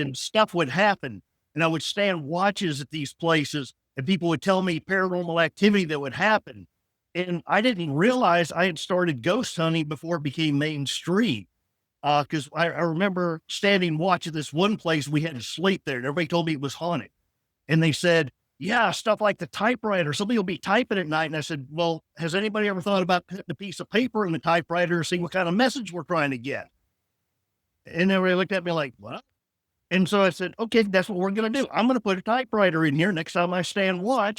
and stuff would happen. And I would stand watches at these places and people would tell me paranormal activity that would happen. And I didn't realize I had started ghost hunting before it became mainstream. Cause I remember standing watch at this one place. We had to sleep there and everybody told me it was haunted. And they said, yeah, stuff like the typewriter. Somebody will be typing at night. And I said, well, has anybody ever thought about putting a piece of paper in the typewriter and seeing what kind of message we're trying to get? And everybody looked at me like, what? And so I said, okay, that's what we're going to do. I'm going to put a typewriter in here next time I stand watch.